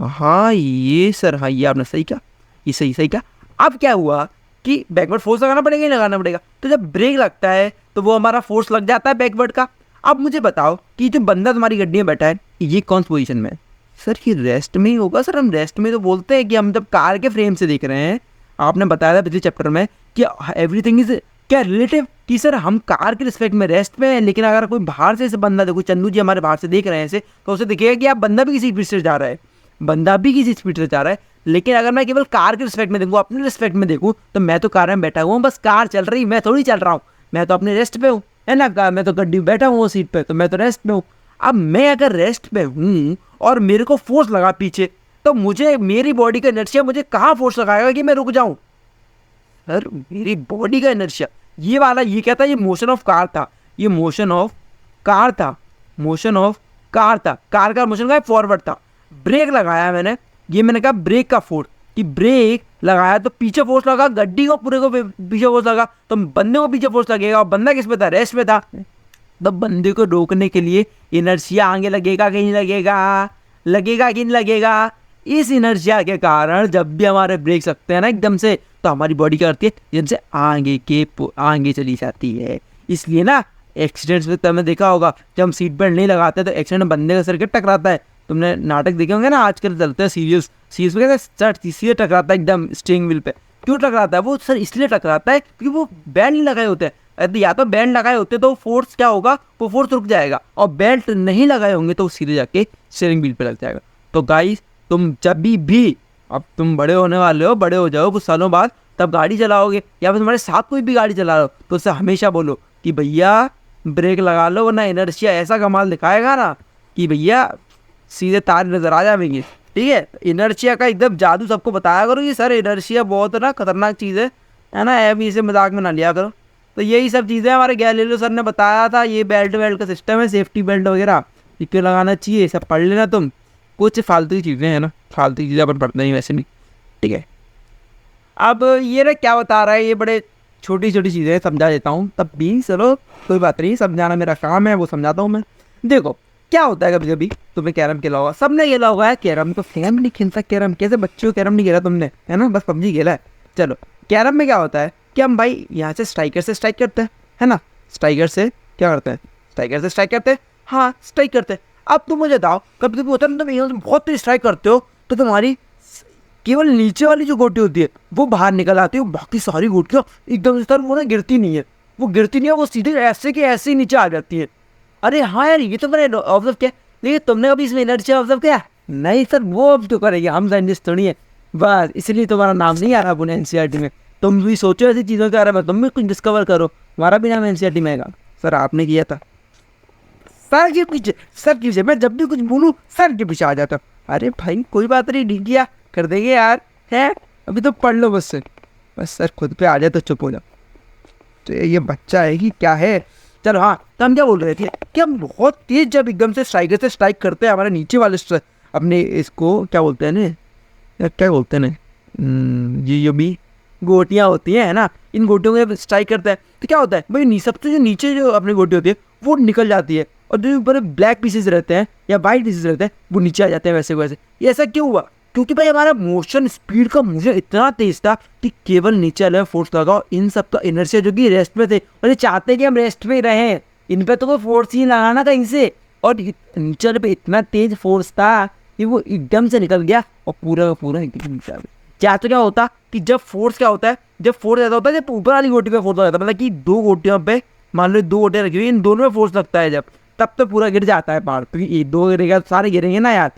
Speaker 1: हाँ ये सर, हाँ ये आपने सही कहा, ये सही कहा। अब क्या हुआ कि बैकवर्ड फोर्स लगाना पड़ेगा ही लगाना पड़ेगा, तो जब ब्रेक लगता है तो वो हमारा फोर्स लग जाता है बैकवर्ड का। अब मुझे बताओ कि जो बंदा तुम्हारी गड्डी में बैठा है ये कौन सी पोजीशन में है? सर ये रेस्ट में ही होगा। सर हम रेस्ट में तो बोलते हैं कि हम जब कार के फ्रेम से देख रहे हैं, आपने बताया था पिछले चैप्टर में कि एवरीथिंग इज क्या रिलेटिव, कि सर हम कार के रिस्पेक्ट में रेस्ट में हैं, लेकिन अगर कोई बाहर से बंदा देखो, चंदू जी हमारे बाहर से देख रहे हैं ऐसे, तो उसे दिखेगा कि आप बंदा भी किसी स्पीड से जा रहा है, बंदा भी किसी स्पीड से जा रहा है। लेकिन अगर मैं केवल कार के रिस्पेक्ट में देखूँ, अपने रिस्पेक्ट में देखूँ, तो मैं तो कार में बैठा हुआ हूँ, बस कार चल रही, मैं थोड़ी चल रहा हूँ, मैं तो अपने रेस्ट पे हूँ, है ना, मैं तो गड्डी में बैठा हूँ वो सीट पे, तो मैं तो रेस्ट में हूँ। अब मैं अगर रेस्ट पे हूँ और मेरे को फोर्स लगा पीछे, तो मुझे मेरी बॉडी का इनर्शिया मुझे कहाँ फोर्स लगाएगा कि मैं रुक जाऊँ? सर मेरी बॉडी का इनर्शिया ये वाला, ये कहता है ये मोशन ऑफ कार था, ये मोशन ऑफ कार था, मोशन ऑफ कार था, कार का मोशन का फॉरवर्ड था। ब्रेक लगाया मैंने, ये मैंने कहा ब्रेक का फोर्स, कि ब्रेक लगाया तो पीछे फोर्स लगा, गड्डी को पूरे को पीछे फोर्स लगा, तो बंदे को पीछे फोर्स लगेगा, और बंदा किस पे था? रेस्ट में था। तो बंदे को रोकने के लिए इनर्शिया आगे लगेगा कि नहीं लगेगा? लगेगा कि नहीं लगेगा? इस इनर्शिया के कारण जब भी हमारे ब्रेक लगते हैं ना एकदम से, तो हमारी बॉडी क्या करती है? एकदम से आगे चली जाती है। इसलिए ना एक्सीडेंट्स में तुमने देखा होगा, जब हम सीट बेल्ट नहीं लगाते तो एक्सीडेंट में बंदे का सर के टकराता है। तुमने नाटक देखे होंगे ना, आजकल चलते हैं सीरियस में कहते हैं सीधे टकराता है एकदम स्टीयरिंग व्हील पे। क्यों टकराता है वो सर? इसलिए टकराता है क्योंकि वो बैंड नहीं लगाए होते हैं। या तो बैंड लगाए होते तो फोर्स क्या होगा, वो फोर्स रुक जाएगा, और बेल्ट नहीं लगाए होंगे तो सीधे जाके स्टीयरिंग व्हील पे लग जाएगा। तो गाइस तुम जब भी अब तुम बड़े होने वाले हो, बड़े हो जाओ कुछ सालों बाद, तब गाड़ी चलाओगे या फिर तुम्हारे साथ कोई भी गाड़ी चला रहा हो, तो उससे हमेशा बोलो कि भैया ब्रेक लगा लो, वरना इनर्शिया ऐसा कमाल दिखाएगा ना कि भैया सीधे तार नजर आ जाएंगे। ठीक है, इनर्शिया का एकदम जादू सबको बताया करो कि सर इनर्शिया बहुत ना खतरनाक चीज़ है ना, ऐप इसे मजाक में ना लिया करो। तो यही सब चीज़ें हमारे गैलीलियो सर ने बताया था, ये बेल्ट का सिस्टम है, सेफ्टी बेल्ट वगैरह क्यों लगाना चाहिए, सब पढ़ लेना तुम। कुछ फालतू की चीज़ें हैं ना, फालतू चीज़ें अपन पढ़ते नहीं वैसे नहीं, ठीक है। अब ये ना क्या बता रहा है, ये बड़े छोटी छोटी चीज़ें समझा देता हूँ, तब भी चलो कोई बात नहीं, समझाना मेरा काम है, वो समझाता हूँ मैं। देखो क्या होता है, कभी कभी तुम्हें कैरम खेला होगा, सबने खेला होगा है कैरम, तो कैरम नहीं खेलता, कैरम कैसे बच्चों कैरम नहीं खेला तुमने, है ना, बस पबजी खेला है। चलो कैरम में क्या होता है कि हम भाई यहाँ से स्ट्राइकर से स्ट्राइक करते हैं, है ना, स्ट्राइकर से क्या करते हैं, स्ट्राइकर से स्ट्राइक करते हैं, हाँ स्ट्राइक करते हैं। अब तुम मुझे बताओ, कभी कभी होता है ना तुम बहुत तेज स्ट्राइक करते हो तो तुम्हारी केवल नीचे वाली जो गोटी होती है वो बाहर निकल आती है, बाकी सारी गोटियाँ एकदम से सर वो ना गिरती नहीं है, वो गिरती नहीं है, वो सीधे ऐसे के ऐसे ही नीचे आ जाती है। अरे हाँ यार, ये तो मैंने ऑब्जर्व किया, लेकिन तुमने कभी इसमें एनर्जी ऑब्जर्व किया? नहीं सर, वो अब तो करेंगे, हम साइंटिस्ट थोड़ी है। बस इसलिए तुम्हारा नाम नहीं आ रहा पुणे एनसीईआरटी में। तुम भी सोचो ऐसी चीज़ों के बारे में, तुम भी कुछ डिस्कवर करो, हमारा भी नाम एनसीईआरटी में आएगा। सर आपने किया था, सर के पीछे, सर के पीछे, मैं जब भी कुछ बोलूँ सर के पीछे आ जाता हूँ। अरे भाई कोई बात नहीं, ठीक किया, कर देंगे यार, है अभी तो पढ़ लो बस से, बस सर खुद पे आ जाए तो चुप हो जाओ। तो ये बच्चा है कि क्या है। चलो हाँ, तो हम क्या बोल रहे थे कि हम बहुत तेज जब एकदम से स्ट्राइकर से स्ट्राइक करते हैं हमारे नीचे वाले अपने इसको क्या बोलते हैं ना यार, क्या बोलते हैं ना, ये भी गोटियाँ होती हैं, है ना, इन गोटियों को जब स्ट्राइक करता है तो क्या होता है भाई, सबसे जो नीचे जो अपनी गोटी होती है वो निकल जाती है, और जो ऊपर ब्लैक पीसेस रहते हैं या वाइट पीसेस रहते हैं वो नीचे आ जाते हैं वैसे वैसे। ये ऐसा क्यों हुआ? क्योंकि भाई हमारा मोशन स्पीड का मुझे इतना तेज था कि केवल नीचे वाले फोर्स लगाओ, इन सब का इनर्शिया जो कि रेस्ट में थे, और ये चाहते कि हम रेस्ट में रहें, इन पे तो कोई फोर्स ही लगाना कहीं से, और नीचे वाले पे इतना तेज फोर्स था कि वो एकदम से निकल गया और पूरा का पूरा एकदम नीचे आ गया। क्या तो क्या होता कि जब फोर्स क्या होता है, जब फोर्स ऐसा होता है जब ऊपर वाली गोटी पे फोर्स लगता है, मतलब कि दो गोटियों पे मान लो 2 गोटियाँ रखी हुई, इन दोनों में फोर्स लगता है जब, तब तो पूरा गिर जाता है पहाड़, क्योंकि ये 2 गिरेगा तो सारे गिरेंगे ना यार,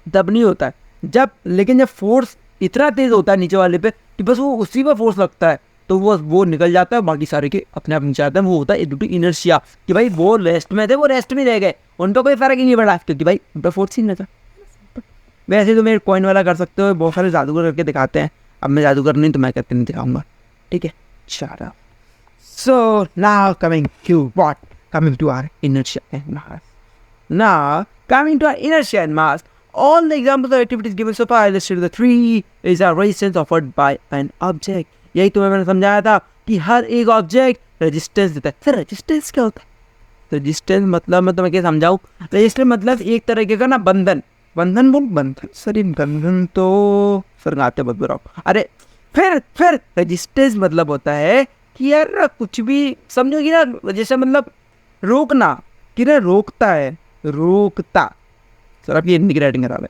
Speaker 1: तब नहीं होता है जब। लेकिन जब फोर्स इतना तेज होता है नीचे वाले पे कि बस वो उसी पर फोर्स लगता है तो वो निकल जाता है, बाकी सारे के अपने आप नीचे आते हैं। वो होता है ड्यू टू इनर्शिया, कि भाई वो रेस्ट में थे, वो रेस्ट में रह गए, उन पर कोई फर्क ही नहीं पड़ा क्योंकि भाई उन पर फोर्स ही नहीं था। वैसे तो मेरे कॉइन वाला कर सकते हो, बहुत सारे जादूगर करके दिखाते हैं, अब मैं जादूगर नहीं तो मैं करके नहीं दिखाऊंगा, ठीक है। Shut up. So now coming to our inertia and mass. Now coming to our inertia and mass, all the examples of activities given so far listed the 3 is a resistance offered by an object. यही तुम्हें मैंने समझाया था कि हर एक object resistance देता है। Sir resistance क्या होता है? रेजिस्टेंस मतलब मैं तुम्हें क्या समझाऊँ, रेजिस्टेंस मतलब एक तरीके का ना बंधन, बंधन सर ये बंधन तो सर गाते बहुत बुरा। अरे फिर रेजिस्टेंस मतलब होता है कि यार कुछ भी समझो कि ना, जैसे मतलब रोकना, कि ना रोकता है, रोकता। सर आपकी हिंदी की राइटिंग खराब है,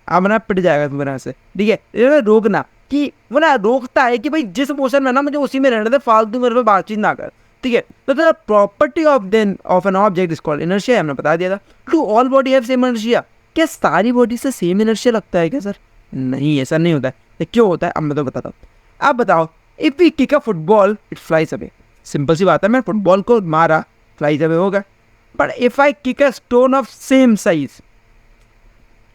Speaker 1: अब ना पिट जाएगा तुम्हारे से, ठीक है। ये रोकना कि वो ना रोकता है कि भाई जिस मोशन में ना मुझे उसी में रहने दे, फालतू मेरे पे बातचीत ना कर, ठीक है। तो the property of an object is called inertia, हमने बता दिया था। To all body have same inertia, क्या सारी बॉडी से सेम इनर्शिया लगता है क्या सर? नहीं, ऐसा नहीं होता है। क्यों होता है अब मैं तो बताता हूँ। आप बताओ, if we kick a football it flies away, simple सी बात है, मैं फुटबॉल को मारा, फ्लाइज अवे होगा। But if I kick a stone of same size,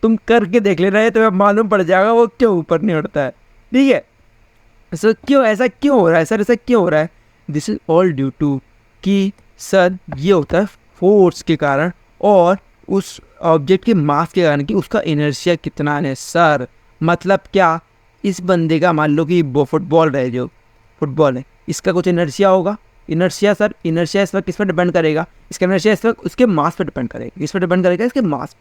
Speaker 1: तुम करके देख ले रहे, तुम्हें मालूम पड़ जाएगा वो क्यों ऊपर नहीं उड़ता है, ठीक है। सो क्यों ऐसा क्यों हो रहा है सर, ऐसा क्यों हो रहा है? This is all due to कि सर ये होता है फोर्स के कारण और उस ऑब्जेक्ट के मास के कारण कि उसका इनर्शिया कितना है सर। मतलब क्या, इस बंदे का मान लो कि वो फुटबॉल है, जो फुटबॉल है इसका कुछ इनर्शिया होगा। इनर्शिया सर, इनर्शिया इस वक्त किस पर डिपेंड करेगा? इसका इनर्शिया इस वक्त उसके मास पर डिपेंड करेगा। किस पर डिपेंड करेगा? इसके मास।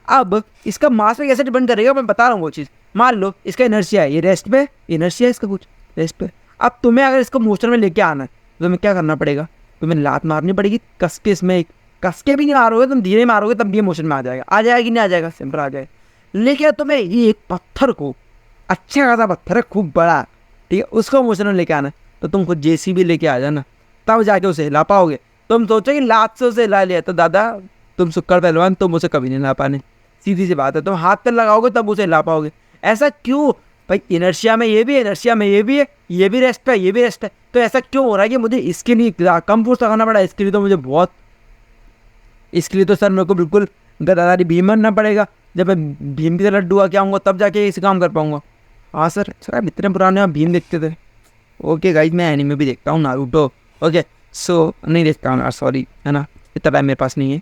Speaker 1: अब इसका मास पे कैसे डिपेंड करेगा, मैं बता रहा हूँ वो चीज़। मान लो इसका इनर्शिया है, ये रेस्ट पे, इनर्शिया इसका कुछ रेस्ट पे। अब तुम्हें अगर इसको मोशन में लेके आना है तो तुम्हें क्या करना पड़ेगा? तुम्हें लात मारनी पड़ेगी कस के, इसमें एक कस के भी नहीं मारोगे, तुम धीरे मारोगे तब भी मोशन में आ जाएगा। आ जाएगा कि नहीं आ जाएगा? सिंपल आ जाएगा। लेकिन तुम्हें ये एक पत्थर को, अच्छा खासा पत्थर है खूब बड़ा, ठीक है, उसको मोशन में लेके आना है तो तुम खुद जेसीबी लेके आ जाना, तब जाके उसे हिला पाओगे। तुम सोचो कि लात से उसे हिला लिया तो दादा तुम सुक्कड़ पहलवान, तुम उसे कभी नहीं हिला पाने, सीधी सी बात है। तुम हाथ पर लगाओगे तब उसे हिला पाओगे। ऐसा क्यों भाई? इनर्शिया में ये भी है, इनर्शिया में ये भी है, ये भी रेस्ट है, ये भी रेस्ट है। तो ऐसा क्यों हो रहा है कि मुझे इसके लिए कम फोर्स लगाना पड़ा? इसके लिए तो मुझे बहुत, इसके लिए तो सर मेरे को बिल्कुल गदादारी भीम बनना पड़ेगा। जब मैं भीम की तरह लड्डू आके आऊँगा तब जाके इसे काम कर पाऊँगा। हाँ सर आप इतने पुराने आप भीम देखते थे। ओके गाइज, मैं एनीमे भी देखता हूँ, नारुतो। ओके सो नहीं देखता हूँ यार, सॉरी, है ना, इतना टाइम मेरे पास नहीं है।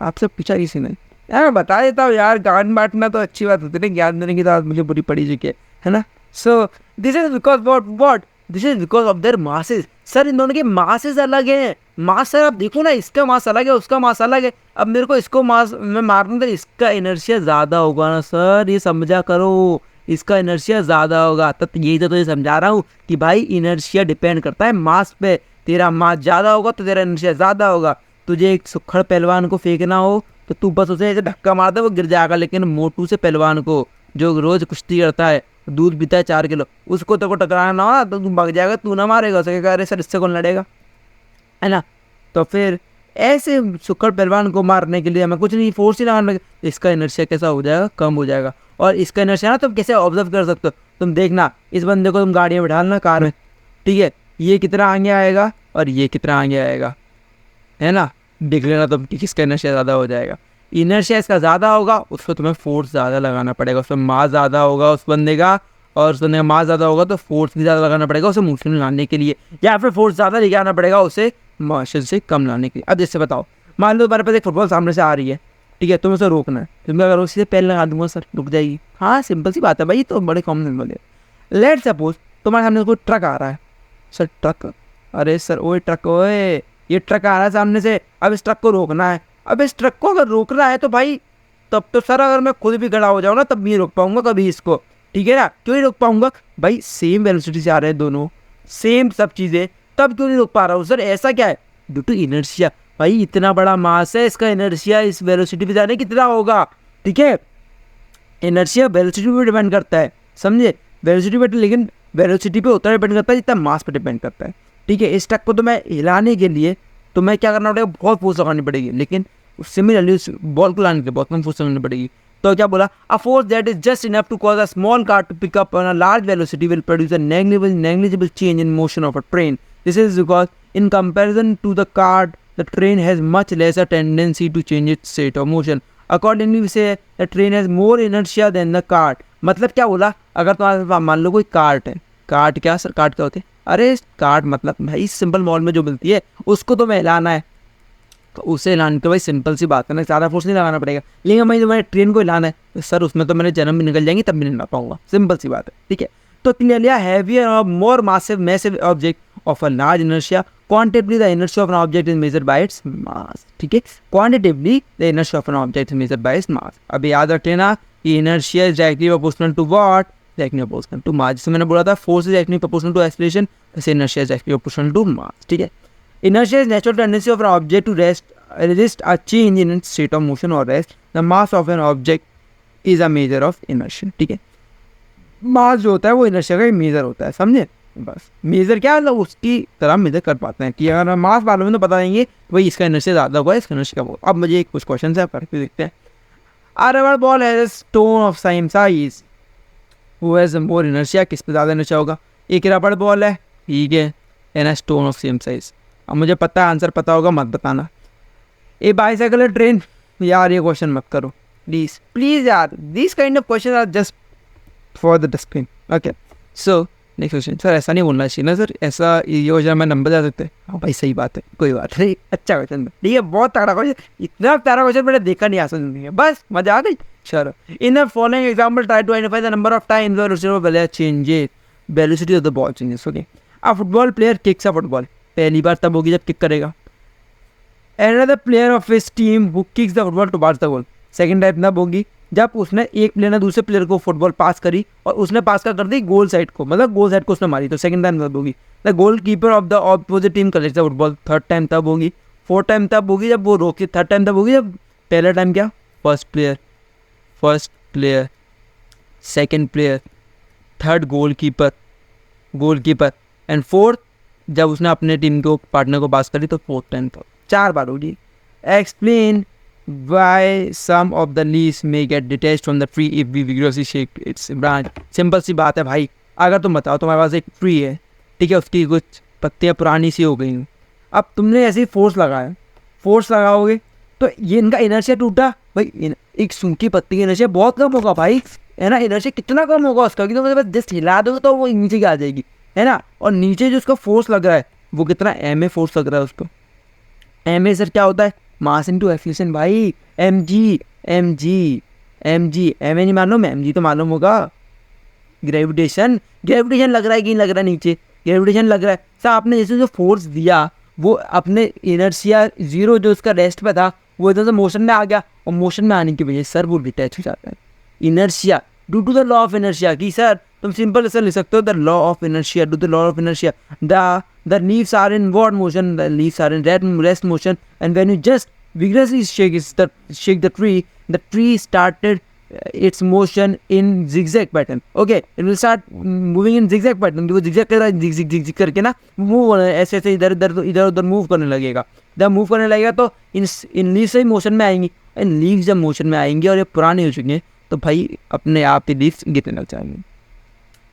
Speaker 1: आपसे पूछा किसी ने यार, मैं बता देता हूँ यार, ज्ञान बांटना तो अच्छी बात होती है, ज्ञान देने की तो आज मुझे बुरी पड़ी चुकी है ना। So this is because what this is because of their masses. Sir इन दोनों के मासेस अलग हैं। मास सर आप देखो ना, इसका मास अलग है, उसका मास अलग है। अब मेरे को इसको मास में मारना तो इसका इनर्शिया ज़्यादा होगा ना सर, ये समझा करो, इसका इनर्शिया ज़्यादा होगा। तब यही तो तुझे समझा रहा हूँ कि भाई इनर्शिया डिपेंड करता है मास पे। तेरा मास ज़्यादा होगा तो तेरा इनर्शिया ज़्यादा होगा। तुझे एक सुक्खड़ पहलवान को फेंकना हो तो तू बस उसे ऐसे धक्का मार दे, वो गिर जाएगा। लेकिन मोटू से पहलवान को जो रोज़ कुश्ती करता है, दूध पीता है 4 किलो, उसको तो को टकराना हो तो तू भाग जाएगा, तू ना मारेगा उसे। कह रहे सर इससे कौन लड़ेगा, है ना। तो फिर ऐसे सुक्कड़ पहलवान को मारने के लिए हमें कुछ नहीं, फोर्स ही लगाना, इसका इनर्शिया कैसा हो जाएगा, कम हो जाएगा। और इसका इनर्शिया ना तुम कैसे ऑब्जर्व कर सकते हो, तुम देखना इस बंदे को तुम गाड़ी में बैठाना कार में, ठीक है, ये कितना आगे आएगा और ये कितना आगे आएगा, है ना, देख लेना तुम कि किसका इनर्शिया ज़्यादा हो जाएगा। इनर्शिया इसका ज़्यादा होगा, उसको तुम्हें फोर्स ज़्यादा लगाना पड़ेगा, उसमें मास ज़्यादा होगा उस बंदे का, और उस बंदे का मास ज़्यादा होगा तो फोर्स भी ज़्यादा लगाना पड़ेगा उसे मोशन में लाने के लिए, या फिर फोर्स ज़्यादा लेके आना पड़ेगा उसे मोशन से कम लाने के लिए। अब जैसे बताओ, मान लो तुम्हारे पास एक फुटबॉल सामने से आ रही है, ठीक है, तुम्हें उसे रोकना है, तुम क्या करो, सीधे पैर लगा दूंगा सर, रुक जाएगी। हाँ, सिंपल सी बात है भाई, तो बड़े कॉमन सिंपल है। लेट सपोज तुम्हारे सामने कोई ट्रक आ रहा है, सर ट्रक, अरे सर ओए ट्रक, ओए ये ट्रक आ रहा है सामने से, अब इस ट्रक को रोकना है। अब इस ट्रक को अगर रोकना है तो भाई तब तो सर अगर मैं खुद भी खड़ा हो जाऊँ ना तब भी नहीं रोक पाऊंगा कभी इसको, ठीक है ना, क्यों नहीं रोक पाऊंगा भाई, सेम वेलोसिटी से आ रहे हैं दोनों, सेम सब चीज़ें, तब क्यों नहीं रोक पा रहा हूँ सर, ऐसा क्या है, ड्यू टू इनर्शिया। भाई इतना बड़ा मास है, इसका इनर्शिया इस वेलोसिटी पे जाने कितना होगा, ठीक है, इनर्शिया वेलोसिटी पे डिपेंड करता है, समझे, वेलोसिटी पे, लेकिन वेलोसिटी पे उतना डिपेंड करता है जितना मास पे डिपेंड करता है, ठीक है। इस ट्रक को तो मैं हिलाने के लिए तो मैं क्या करना पड़ेगा, बहुत फोर्स लगानी पड़ेगी, लेकिन सिमिलरली उस बॉल को लाने के लिए बहुत कम फोर्स लगानी पड़ेगी। तो क्या बोला, a force that is just enough to cause a small car to pick up on a large velocity will produce a negligible change in motion of a train. This is because in comparison to the car the train has much lesser tendency to change its state of motion. Accordingly we say the train has more inertia than the cart. मतलब क्या बोला, अगर तुम्हारे पास मान लो कोई cart है, cart क्या sir, cart क्या होते हैं, अरे कार्ट मतलब भाई सिंपल मॉल में जो मिलती है उसको तो मैं हिलाना है, तो उसे हिलाने के भाई सिंपल सी बात है ना, ज़्यादा फोर्स नहीं लगाना पड़ेगा। लेकिन भाई तुम्हारे ट्रेन को हिलाना है तो सर उसमें तो मेरे जन्म भी निकल जाएंगे तब भी नहीं ला पाऊंगा, सिंपल सी बात है, ठीक है। तो क्लियरली हैवियर और more massive object of a large inertia, quantitatively the inertia of an object is measured by its mass, ठीक है, quantitatively the inertia of an object is measured by its mass. अभी याद रख लेना कि inertia is directly proportional to what, directly proportional to mass. जैसे मैंने बोला था force is directly proportional to acceleration, वैसे inertia is directly proportional to mass, ठीक है। Inertia is natural tendency of an object to resist a change in its state of motion or rest. The mass of an object is a measure of inertia, ठीक है। मास जो होता है वो inertia का major होता है, समझे, बस मेजर क्या मतलब उसकी तरह मेजर कर पाते हैं कि अगर मास मालूम है तो बता देंगे भाई इसका इनर्शिया ज़्यादा हुआ है, इसका इनर्शिया कम हुआ। अब मुझे कुछ क्वेश्चन है करके देखते हैं। A rubber ball has a stone of same size. Who has more inertia? किस पे ज़्यादा इनर्शिया होगा, एक रबड़ बॉल है, ठीक है, and a stone of same size. अब मुझे पता है आंसर पता होगा, मत बताना। ए बाईसाइकिल है ट्रेन, यार ये क्वेश्चन मत करो प्लीज़ प्लीज़ यार, this kind of question are just for the dustbin. Okay so next question, sir ऐसा नहीं बोलना चाहिए ना सर, ऐसा ये हो जाए मैं नंबर जा सकते हैं। हाँ भाई सही बात है, कोई बात नहीं, अच्छा क्वेश्चन, ठीक है, बहुत तगड़ा क्वेश्चन, इतना प्यारा क्वेश्चन मैंने देखा नहीं आसान जिंदगी में, बस मजा आ गई। चलो, in the following example try to identify the number of times the velocity of the changes, velocity of the ball changes. Okay, a football player kicks a football, पहली बार तब होगी जब किक करेगा। Another player of his team who kicks the football towards the goal, second type तब होगी जब उसने एक प्लेयर ने दूसरे प्लेयर को फुटबॉल पास करी और उसने पास कर दी गोल साइड को, मतलब गोल साइड को उसने मारी, तो सेकंड टाइम तब होगी। The goal keeper of the opposite team collects the football, third time तब होगी। फोर्थ टाइम तब होगी जब वो रोके, थर्ड टाइम तब होगी जब पहला टाइम क्या, first player, second player, third goalkeeper and fourth जब उसने अपने टीम को पार्टनर को पास करी तो फोर्थ टाइम तक, 4 बार होगी। Explain why some of the leaves may get detached from the tree if we vigorously shake its branch. Simple सी बात है भाई, अगर तुम बताओ तुम्हारे पास एक ट्री है, ठीक है, उसकी कुछ पत्तियाँ पुरानी सी हो गई, अब तुमने ऐसे ही फोर्स लगाओगे तो ये इनका इनर्शिया टूटा, भाई एक सूखी पत्ती की इनर्शिया बहुत कम होगा भाई, है ना, इनर्शिया कितना कम होगा उसका, कि तुम जस्ट हिला दो तो वो नीचे की आ जाएगी, है ना। और नीचे जो उसका फोर्स लग रहा है वो कितना एम ए फोर्स लग रहा है उसको, एम ए सर क्या होता है, मास इनटू एक्सीलरेशन भाई, एम जी एम ए नहीं मालूम, एम जी तो मालूम होगा। ग्रेविटेशन लग रहा है कि नहीं लग रहा है, नीचे ग्रेविटेशन लग रहा है सर, आपने जैसे जो फोर्स दिया वो अपने इनर्शिया जीरो जो उसका रेस्ट पे था वो इधर से मोशन में आ गया, और मोशन में आने की वजह से सर वो डिटैच हो जाता है। Inertia due to the law of inertia, की सर तुम सिंपल ऐसा लिख सकते हो, the law of inertia, due to the law of inertia the leaves are in what motion, the leaves are in rest motion, and when you just vigorously shake the tree started its motion in zigzag pattern. Okay, it will start moving in zigzag pattern. वो zigzag कर रहा है, zig करके ना move ऐसे ऐसे इधर उधर मूव करने लगेगा. जब मूव करने लगेगा तो इन लीव्स से मोशन में आएंगी. इन लीव्स जब मोशन में आएंगी और ये पुराने हो चुके हैं तो भाई अपने आप ही लीव्स गिरने लग जाएंगे.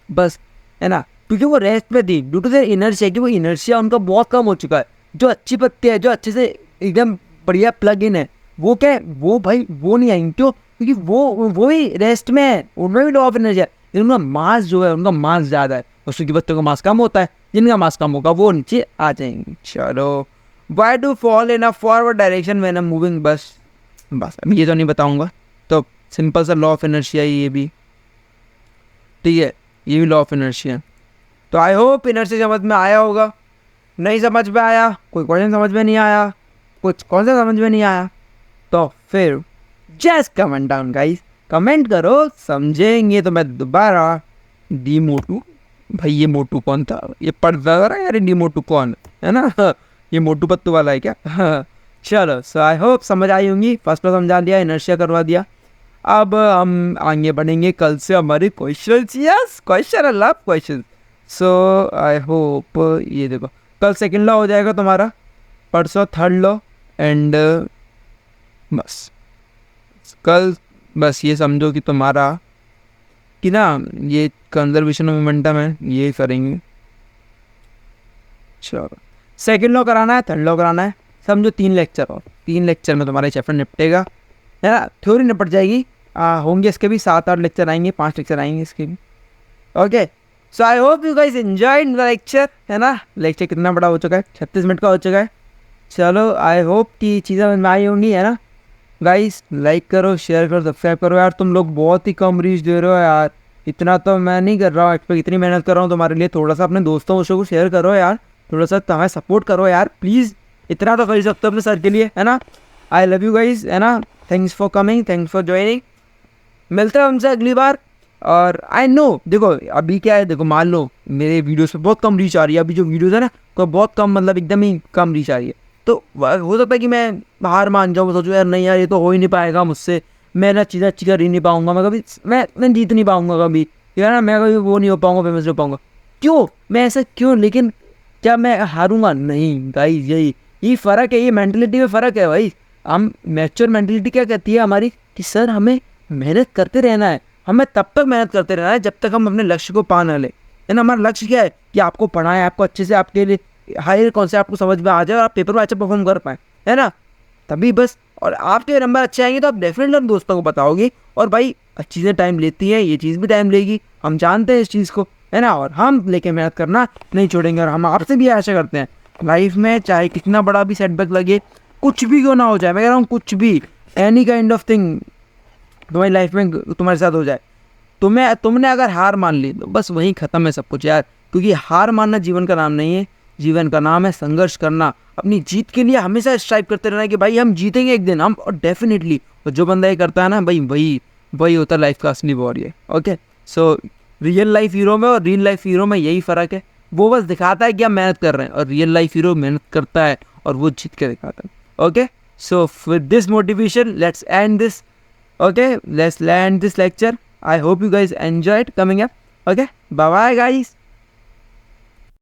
Speaker 1: बस है ना, क्योंकि वो रेस्ट पे थी ड्यू टू देयर इनर्शिया. कि वो इनर्शिया उनका बहुत कम हो चुका है. जो अच्छी पत्ती है, जो अच्छे से एकदम बढ़िया प्लग इन है, वो क्या है, वो भाई वो नहीं आएंगे. क्यों? क्योंकि वो ही रेस्ट में है, उनमें भी लॉ ऑफ एनर्जी है. उनका मास जो है, उनका मास ज़्यादा है. उसकी बच्चों का मास कम होता है. जिनका मास कम होगा वो नीचे आ जाएंगे. चलो, why do fall in a forward direction when I am moving. बस अभी ये तो नहीं बताऊंगा. तो सिंपल सा लॉ ऑफ इनर्शिया ये भी ठीक है, ये भी लॉ ऑफ इनर्शिया. तो आई होप इनर्शिया समझ में आया होगा. नहीं समझ में आया, कोई क्वेश्चन समझ में नहीं आया, कुछ कॉन्सेप्ट समझ में नहीं आया, तो फिर just comment down guys. Comment करो, समझेंगे तो मैं दोबारा. डी मोटू, भाई ये मोटू कौन था? ये पढ़ रहा है यार, डी मोटू कौन है ना? ये मोटू पत्तू वाला है क्या? चलो, सो आई होप समझ आई होंगी. फर्स्ट क्लास समझा दिया, इनर्शिया करवा दिया. अब हम आगे बढ़ेंगे कल से हमारे question. Yes, question, I love question. So I hope ये देखो, कल सेकंड लॉ हो जाएगा तुम्हारा, परसों थर्ड लॉ, एंड बस कल बस ये समझो कि तुम्हारा कि ना ये कंजर्वेशन ऑफ मोमेंटम है, ये करेंगे. चलो, सेकंड लॉ कराना है, थर्ड लॉ कराना है. समझो 3 लेक्चर और 3 लेक्चर में तुम्हारा चैप्टर निपटेगा, है ना. थ्योरी निपट जाएगी. होंगे इसके भी 7-8 लेक्चर आएंगे, 5 लेक्चर आएंगे इसके भी. Okay, so I hope you guys enjoyed the lecture, है ना. लेक्चर कितना बड़ा हो चुका है, 36 मिनट का हो चुका है. चलो, आई होप कि चीज़ें समझ में आई होंगी, है ना. गाइस लाइक करो, शेयर करो, सब्सक्राइब करो यार. तुम लोग बहुत ही कम रीच दे रहे हो यार. इतना तो मैं नहीं कर रहा हूँ एक्सपेक्ट, इतनी मेहनत कर रहा हूँ तुम्हारे लिए. थोड़ा सा अपने दोस्तों को शेयर करो यार, थोड़ा सा तुम्हें सपोर्ट करो यार प्लीज़. इतना तो कर सकते हो अपने सर के लिए, है ना. आई लव यू गाइस, है ना. Thanks for coming, thanks for joining. मिलते हैं हमसे अगली बार. और आई नो, देखो अभी क्या है, देखो मान लो मेरे वीडियोस पे बहुत कम रीच आ रही है. अभी जो वीडियोस है ना, तो बहुत कम, मतलब एकदम ही कम रीच आ रही है. तो हो सकता है कि मैं हार मान जाऊँ, सोचूँ यार नहीं यार ये तो हो ही नहीं पाएगा मुझसे, मैं ना चीज़ें अच्छी कर ही नहीं पाऊँगा, मैं कभी मैं जीत नहीं पाऊँगा कभी, यार ना मैं कभी वो नहीं हो पाऊँगा, फेमस हो पाऊँगा. क्यों मैं ऐसा क्यों? लेकिन क्या मैं हारूँगा? नहीं गाइस, यही फ़र्क है, ये मेंटलिटी में फ़र्क है भाई. हम मैच्योर मेंटलिटी क्या कहती है हमारी कि सर हमें मेहनत करते रहना है. हमें तब तक मेहनत करते रहना है जब तक हम अपने लक्ष्य को पा ना ले, है ना. हमारा लक्ष्य क्या है कि आपको पढ़ाएं, आपको अच्छे से, आपके लिए हायर कॉन्सेप्ट आपको समझ में आ जाए और आप पेपर में अच्छा परफॉर्म कर पाएँ, है ना. तभी बस. और आपके नंबर अच्छे आएंगे तो आप डेफिनेटली अपने दोस्तों को बताओगे. और भाई चीज़ें टाइम लेती हैं, ये चीज़ भी टाइम लेगी, हम जानते हैं इस चीज़ को, है ना. और हम लेके मेहनत करना नहीं छोड़ेंगे. और हम आपसे भी आशा करते हैं लाइफ में चाहे कितना बड़ा भी सेटबैक लगे, कुछ भी क्यों ना हो जाए, मैं कह रहा हूँ कुछ भी, एनी काइंड ऑफ थिंग तुम्हारी लाइफ में तुम्हारे साथ हो जाए, तुमने अगर हार मान ली तो बस वहीं ख़त्म है सब कुछ यार. क्योंकि हार मानना जीवन का नाम नहीं है. जीवन का नाम है संघर्ष करना. अपनी जीत के लिए हमेशा स्ट्राइव करते रहना कि भाई हम जीतेंगे एक दिन, हम. और डेफिनेटली जो बंदा ये करता है ना भाई, वही होता है लाइफ का असली warrior. Okay, so real life hero में और रियल लाइफ हीरो में यही फ़र्क है. वो बस दिखाता है कि हम मेहनत कर रहे हैं, और रियल लाइफ हीरो मेहनत करता है और वो जीत के दिखाता है. Okay, so with this motivation let's end this. Okay, let's land this lecture. I hope you guys enjoyed coming up. Okay, bye bye guys.